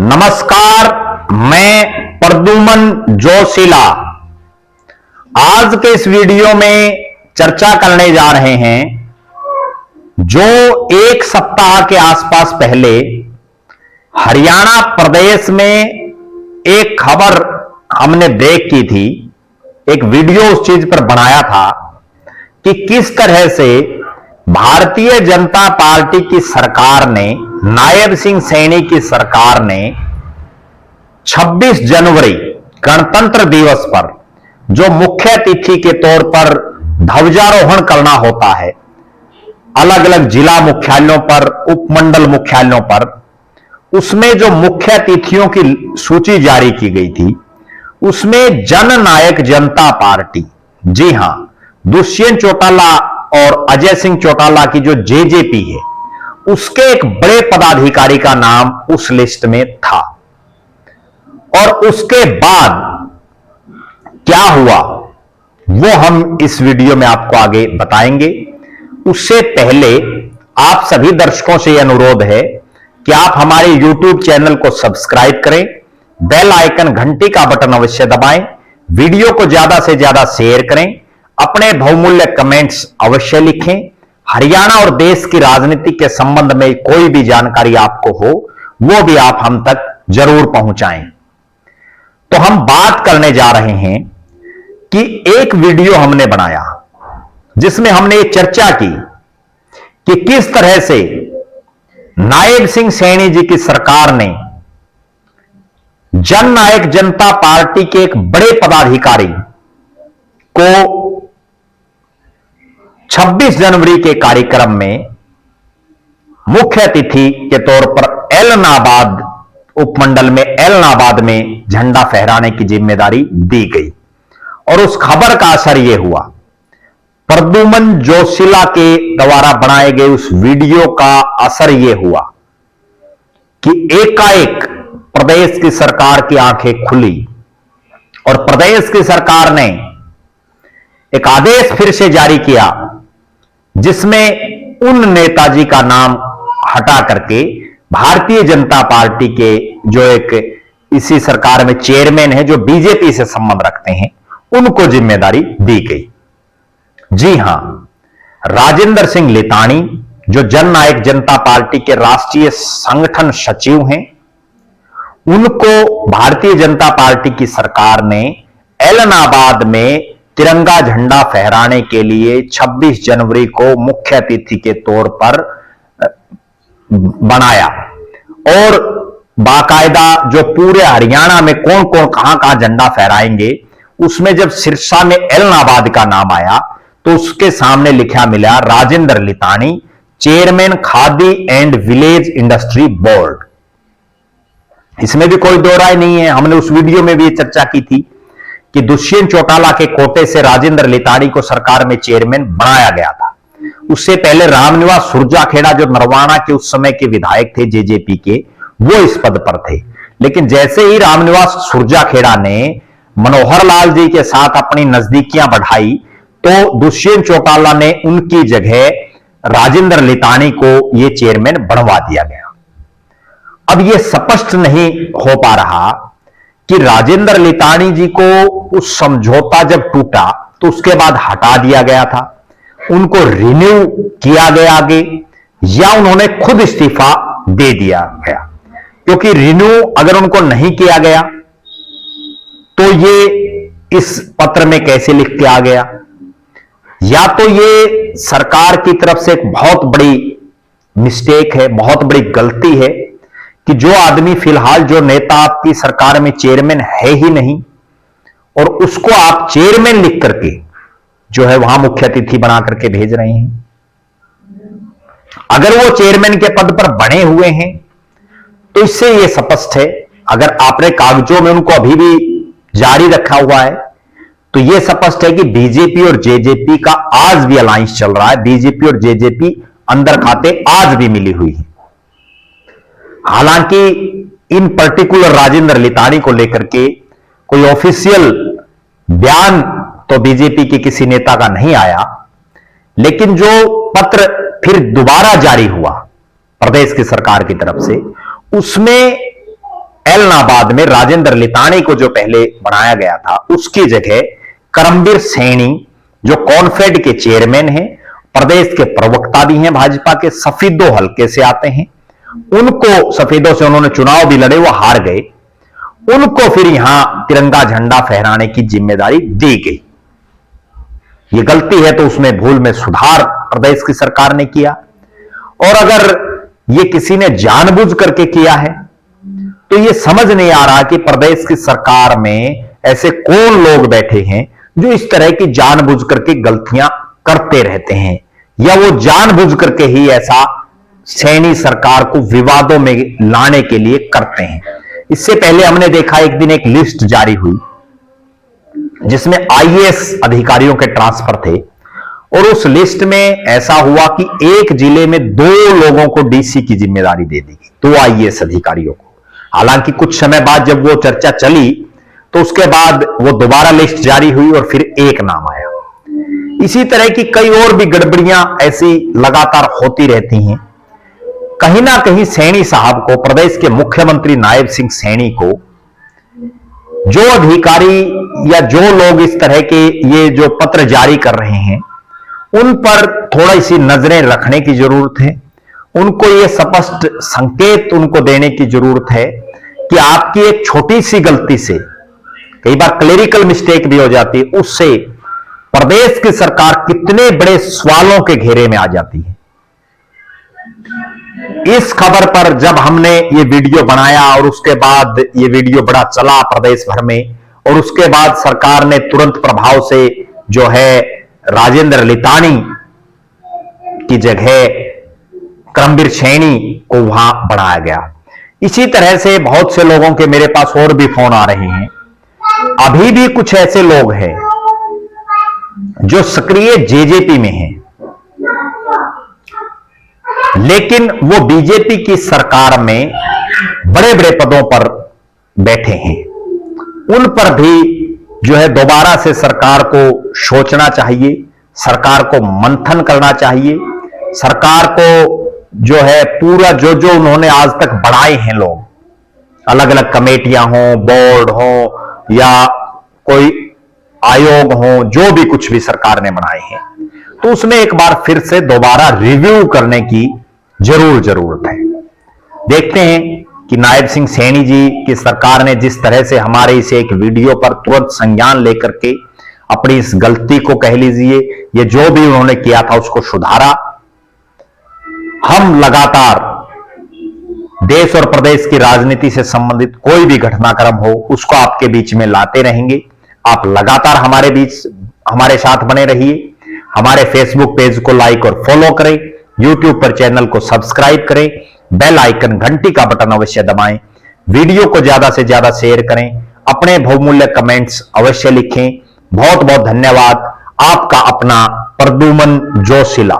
नमस्कार, मैं प्रद्युमन जोशीला आज के इस वीडियो में चर्चा करने जा रहे हैं। जो एक सप्ताह के आसपास पहले हरियाणा प्रदेश में एक खबर हमने ब्रेक की थी, एक वीडियो उस चीज पर बनाया था कि किस तरह से भारतीय जनता पार्टी की सरकार ने, नायब सिंह सैनी की सरकार ने 26 जनवरी गणतंत्र दिवस पर जो मुख्य अतिथि के तौर पर ध्वजारोहण करना होता है अलग अलग जिला मुख्यालयों पर, उपमंडल मुख्यालयों पर, उसमें जो मुख्य अतिथियों की सूची जारी की गई थी उसमें जननायक जनता पार्टी, जी हां, दुष्यंत चौटाला और अजय सिंह चौटाला की जो जेजेपी है उसके एक बड़े पदाधिकारी का नाम उस लिस्ट में था। और उसके बाद क्या हुआ वो हम इस वीडियो में आपको आगे बताएंगे। उससे पहले आप सभी दर्शकों से यह अनुरोध है कि आप हमारे YouTube चैनल को सब्सक्राइब करें, बेल आइकन घंटी का बटन अवश्य दबाएं, वीडियो को ज्यादा से ज्यादा शेयर करें, अपने बहुमूल्य कमेंट्स अवश्य लिखें। हरियाणा और देश की राजनीति के संबंध में कोई भी जानकारी आपको हो वो भी आप हम तक जरूर पहुंचाएं। तो हम बात करने जा रहे हैं कि एक वीडियो हमने बनाया जिसमें हमने ये चर्चा की कि किस तरह से नायब सिंह सैनी जी की सरकार ने जननायक जनता पार्टी के एक बड़े पदाधिकारी को 26 जनवरी के कार्यक्रम में मुख्य अतिथि के तौर पर एलनाबाद उपमंडल में एलनाबाद में झंडा फहराने की जिम्मेदारी दी गई। और उस खबर का असर यह हुआ, प्रद्युमन जोशीला के द्वारा बनाए गए उस वीडियो का असर यह हुआ कि एकाएक प्रदेश की सरकार की आंखें खुली और प्रदेश की सरकार ने एक आदेश फिर से जारी किया जिसमें उन नेताजी का नाम हटा करके भारतीय जनता पार्टी के जो एक इसी सरकार में चेयरमैन है जो बीजेपी से संबंध रखते हैं उनको जिम्मेदारी दी गई। जी हां, राजेंद्र सिंह लितानी जो जननायक जनता पार्टी के राष्ट्रीय संगठन सचिव हैं उनको भारतीय जनता पार्टी की सरकार ने एलनाबाद में तिरंगा झंडा फहराने के लिए 26 जनवरी को मुख्य अतिथि के तौर पर बनाया। और बाकायदा जो पूरे हरियाणा में कौन कौन कहां कहां झंडा फहराएंगे उसमें जब सिरसा में एलनाबाद का नाम आया तो उसके सामने लिखा मिला Rajendra Litani, chairman Khadi and village industry board. इसमें भी कोई दो राय नहीं है। हमने उस वीडियो में भी चर्चा की थी कि दुष्यंत चौटाला के कोटे से राजेंद्र लितानी को सरकार में चेयरमैन बनाया गया था। उससे पहले रामनिवास सुरजाखेड़ा जो नरवाना के उस समय के विधायक थे जेजेपी के, वो इस पद पर थे। लेकिन जैसे ही रामनिवास सुरजाखेड़ा ने मनोहर लाल जी के साथ अपनी नजदीकियां बढ़ाई तो दुष्यंत चौटाला ने उनकी जगह राजेंद्र लितानी को यह चेयरमैन बनवा दिया गया। अब यह स्पष्ट नहीं हो पा रहा कि राजेंद्र लितानी जी को उस समझौता जब टूटा तो उसके बाद हटा दिया गया था, उनको रिन्यू किया गया आगे, या उन्होंने खुद इस्तीफा दे दिया गया। क्योंकि रिन्यू अगर उनको नहीं किया गया तो ये इस पत्र में कैसे लिख के आ गया, या तो ये सरकार की तरफ से एक बहुत बड़ी मिस्टेक है, बहुत बड़ी गलती है कि जो आदमी फिलहाल जो नेता आपकी सरकार में चेयरमैन है ही नहीं और उसको आप चेयरमैन लिख करके जो है वहां मुख्य अतिथि बना करके भेज रहे हैं। अगर वो चेयरमैन के पद पर बने हुए हैं तो इससे यह स्पष्ट है, अगर आपने कागजों में उनको अभी भी जारी रखा हुआ है तो यह स्पष्ट है कि बीजेपी और जेजेपी का आज भी अलायंस चल रहा है। बीजेपी और जेजेपी अंदर खाते आज भी मिली हुई है। हालांकि इन पर्टिकुलर राजेंद्र लितानी को लेकर के कोई ऑफिशियल बयान तो बीजेपी के किसी नेता का नहीं आया, लेकिन जो पत्र फिर दोबारा जारी हुआ प्रदेश की सरकार की तरफ से उसमें ऐलनाबाद में राजेंद्र लितानी को जो पहले बनाया गया था, उसकी जगह करमबीर सैनी जो कॉन्फेड के चेयरमैन हैं, प्रदेश के प्रवक्ता भी हैं भाजपा के, सफेदो हल्के से आते हैं, उनको सफेदों से उन्होंने चुनाव भी लड़े, वो हार गए, उनको फिर यहां तिरंगा झंडा फहराने की जिम्मेदारी दी गई। ये गलती है तो उसमें भूल में सुधार प्रदेश की सरकार ने किया, और अगर ये किसी ने जानबूझ करके किया है तो ये समझ नहीं आ रहा कि प्रदेश की सरकार में ऐसे कौन लोग बैठे हैं जो इस तरह की जानबूझ करके गलतियां करते रहते हैं, या वो जानबूझ करके ही ऐसा सैनी सरकार को विवादों में लाने के लिए करते हैं। इससे पहले हमने देखा एक दिन एक लिस्ट जारी हुई जिसमें आईएएस अधिकारियों के ट्रांसफर थे, और उस लिस्ट में ऐसा हुआ कि एक जिले में 2 लोगों को डीसी की जिम्मेदारी दे दी गई, 2 आईएएस अधिकारियों को। हालांकि कुछ समय बाद जब वो चर्चा चली तो उसके बाद वो दोबारा लिस्ट जारी हुई और फिर एक नाम आया। इसी तरह की कई और भी गड़बड़ियां ऐसी लगातार होती रहती हैं। कहीं ना कहीं सैनी साहब को, प्रदेश के मुख्यमंत्री नायब सिंह सैनी को, जो अधिकारी या जो लोग इस तरह के ये जो पत्र जारी कर रहे हैं उन पर थोड़ी सी नजरें रखने की जरूरत है। उनको ये स्पष्ट संकेत उनको देने की जरूरत है कि आपकी एक छोटी सी गलती से, कई बार क्लेरिकल मिस्टेक भी हो जाती है, उससे प्रदेश की सरकार कितने बड़े सवालों के घेरे में आ जाती है। इस खबर पर जब हमने ये वीडियो बनाया और उसके बाद ये वीडियो बड़ा चला प्रदेश भर में, और उसके बाद सरकार ने तुरंत प्रभाव से जो है राजेंद्र लितानी की जगह करमबीर सैनी को वहां बढ़ाया गया। इसी तरह से बहुत से लोगों के मेरे पास और भी फोन आ रहे हैं। अभी भी कुछ ऐसे लोग हैं जो सक्रिय जेजेपी में हैं, लेकिन वो बीजेपी की सरकार में बड़े बड़े पदों पर बैठे हैं। उन पर भी जो है दोबारा से सरकार को सोचना चाहिए, सरकार को मंथन करना चाहिए, सरकार को जो है पूरा जो उन्होंने आज तक बढ़ाए हैं लोग, अलग अलग कमेटियां हों, बोर्ड हो या कोई आयोग हो, जो भी कुछ भी सरकार ने बनाए हैं, तो उसमें एक बार फिर से दोबारा रिव्यू करने की जरूरत है। देखते हैं कि नायब सिंह सैनी जी की सरकार ने जिस तरह से हमारे इस एक वीडियो पर तुरंत संज्ञान लेकर के अपनी इस गलती को, कह लीजिए ये जो भी उन्होंने किया था, उसको सुधारा। हम लगातार देश और प्रदेश की राजनीति से संबंधित कोई भी घटनाक्रम हो उसको आपके बीच में लाते रहेंगे। आप लगातार हमारे साथ बने रहिए। हमारे फेसबुक पेज को लाइक और फॉलो करें, यूट्यूब पर चैनल को सब्सक्राइब करें, बेल आइकन घंटी का बटन अवश्य दबाएं, वीडियो को ज्यादा से ज्यादा शेयर करें, अपने बहुमूल्य कमेंट्स अवश्य लिखें। बहुत बहुत धन्यवाद। आपका अपना प्रद्युमन जोशीला।